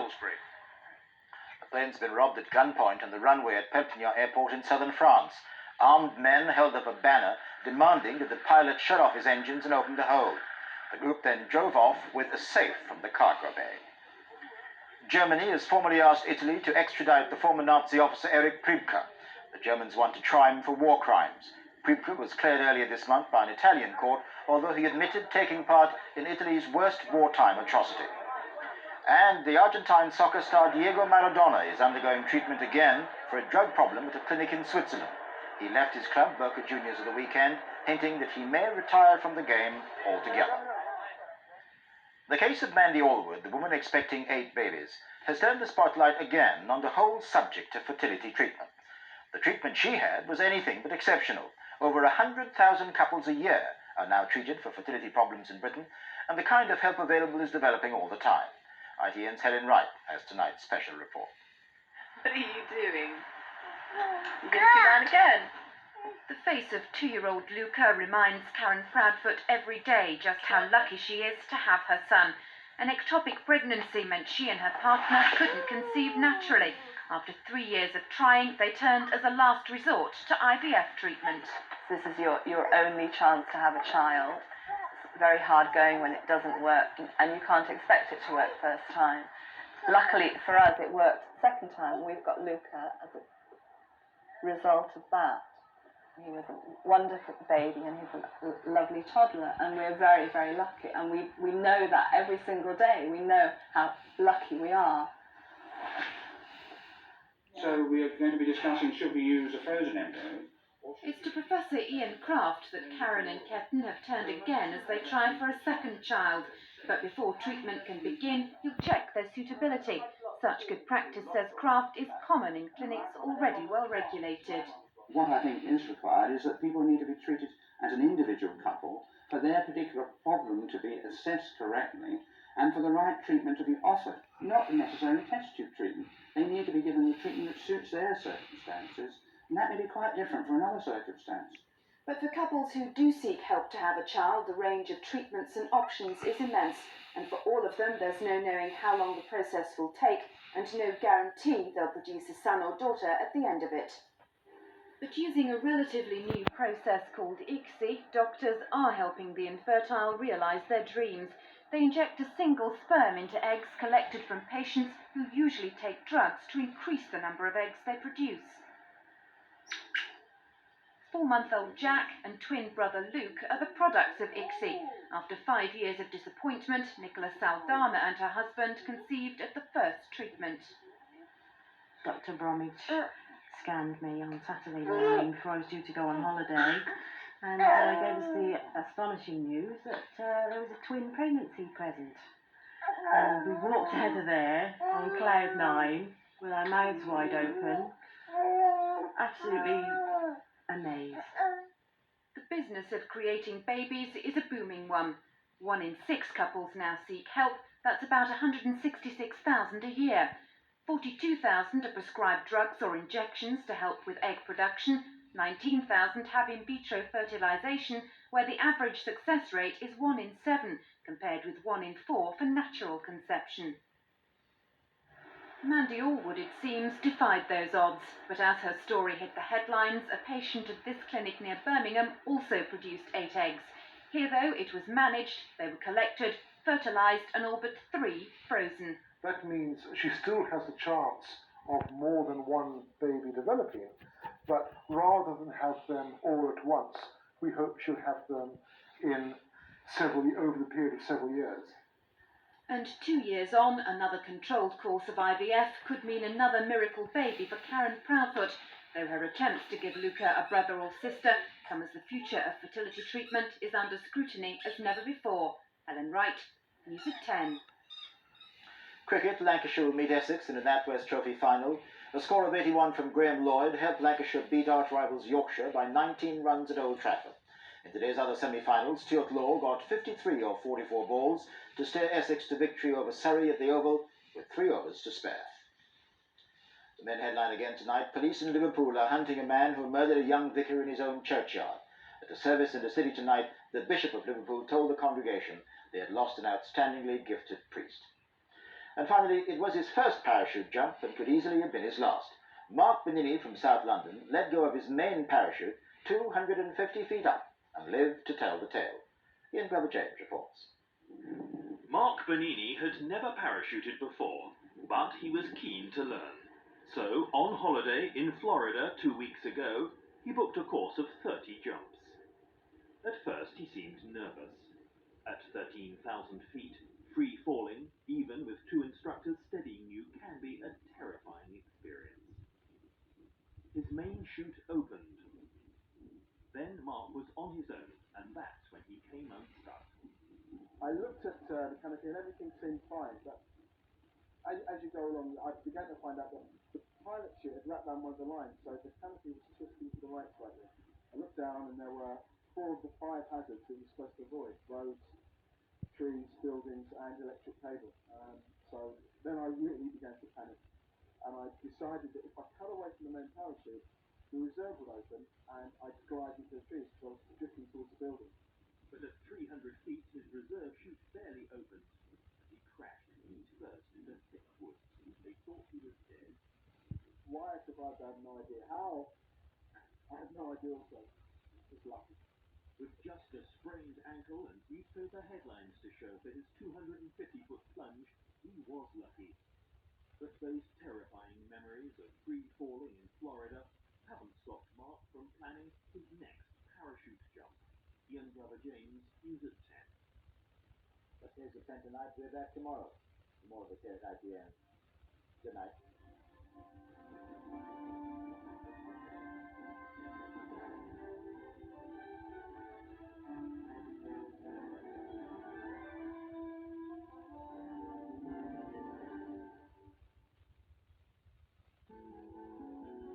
Salisbury. The plane's been robbed at gunpoint on the runway at Perpignan Airport in southern France. Armed men held up a banner demanding that the pilot shut off his engines and open the hold. The group then drove off with a safe from the cargo bay. Germany has formally asked Italy to extradite the former Nazi officer Erich Priebke. The Germans want to try him for war crimes. Priebke was cleared earlier this month by an Italian court, although he admitted taking part in Italy's worst wartime atrocity. And the Argentine soccer star Diego Maradona is undergoing treatment again for a drug problem at a clinic in Switzerland. He left his club, Boca Juniors, at the weekend, hinting that he may retire from the game altogether. The case of Mandy Allwood, the woman expecting 8 babies, has turned the spotlight again on the whole subject of fertility treatment. The treatment she had was anything but exceptional. Over 100,000 couples a year are now treated for fertility problems in Britain, and the kind of help available is developing all the time. ITN's Helen Wright has tonight's special report. What are you doing? You going to sit down again? The face of 2-year-old Luca reminds Karen Proudfoot every day just how lucky she is to have her son. An ectopic pregnancy meant she and her partner couldn't conceive naturally. After 3 years of trying, they turned as a last resort to IVF treatment. This is your only chance to have a child. It's very hard going when it doesn't work, and you can't expect it to work first time. Luckily for us, it worked second time. We've got Luca as a result of that. He was a wonderful baby, and he's a lovely toddler, and we're very, very lucky. And we know that every single day. We know how lucky we are. So we are going to be discussing, should we use a frozen embryo? It's to Professor Ian Kraft that Karen and Ketton have turned again as they try for a second child. But before treatment can begin, he'll check their suitability. Such good practice, says Kraft, is common in clinics already well regulated. What I think is required is that people need to be treated as an individual couple for their particular problem to be assessed correctly and for the right treatment to be offered, not necessarily test tube treatment. They need to be given the treatment that suits their circumstances, and that may be quite different from another circumstance. But for couples who do seek help to have a child, the range of treatments and options is immense. And for all of them, there's no knowing how long the process will take and no guarantee they'll produce a son or daughter at the end of it. But using a relatively new process called ICSI, doctors are helping the infertile realise their dreams. They inject a single sperm into eggs collected from patients who usually take drugs to increase the number of eggs they produce. 4-month-old Jack and twin brother Luke are the products of ICSI. After 5 years of disappointment, Nicola Saldana and her husband conceived at the first treatment. Dr. Bromwich scanned me on Saturday morning before I was due to go on holiday and gave us the astonishing news that there was a twin pregnancy present. We walked out of there on cloud 9 with our mouths wide open, absolutely amazed. The business of creating babies is a booming one. 1 in 6 couples now seek help. That's about 166,000 a year. 42,000 are prescribed drugs or injections to help with egg production. 19,000 have in vitro fertilization, where the average success rate is 1 in 7, compared with 1 in 4 for natural conception. Mandy Allwood, it seems, defied those odds, but as her story hit the headlines, a patient at this clinic near Birmingham also produced 8 eggs. Here, though, it was managed, they were collected, fertilized, and all but 3 frozen. That means she still has the chance of more than one baby developing, but rather than have them all at once, we hope she'll have them over the period of several years. And 2 years on, another controlled course of IVF could mean another miracle baby for Karen Proudfoot, though her attempts to give Luca a brother or sister come as the future of fertility treatment is under scrutiny as never before. Helen Wright, News at 10. Cricket, Lancashire will meet Essex in a NatWest Trophy final. A score of 81 from Graham Lloyd helped Lancashire beat arch rivals Yorkshire by 19 runs at Old Trafford. In today's other semi-finals, Stuart Law got 53 of 44 balls to steer Essex to victory over Surrey at the Oval with 3 overs to spare. The main headline again tonight: police in Liverpool are hunting a man who murdered a young vicar in his own churchyard. At a service in the city tonight, the Bishop of Liverpool told the congregation they had lost an outstandingly gifted priest. And finally, it was his first parachute jump and could easily have been his last. Mark Benini from South London let go of his main parachute 250 feet up and lived to tell the tale. Ian Glover James reports. Mark Benini had never parachuted before, but he was keen to learn. So, on holiday in Florida 2 weeks ago, he booked a course of 30 jumps. At first, he seemed nervous. At 13,000 feet, free falling, even with two instructors steadying you, can be a terrifying experience. His main chute opened. Then Mark was on his own, and that's when he came unstuck. I looked at the canopy and everything seemed fine, but as you go along, I began to find out that the pilot chute had wrapped around one of the lines, so the canopy was twisting to the right slightly. I looked down and there were 4 of the 5 hazards that you're supposed to avoid: roads, trees, buildings, and electric cable. So then I really began to panic, and I decided that if I cut away from the main parachute, the reserve would open and I'd glide into the trees because I was drifting towards the building. But at 300 feet, his reserve chute barely opened, and he crashed feet first into thick woods. They thought he was dead. Why I survived, I have no idea. How? I have no idea also. It was lucky. With just a sprained ankle and newspaper headlines to show for his 250-foot plunge, he was lucky. But those terrifying memories of free falling in Florida haven't stopped Mark from planning his next parachute jump. Ian Glover James, News at 10. But here's the 10 tonight. We're back tomorrow. More of the tales at the end. Good night.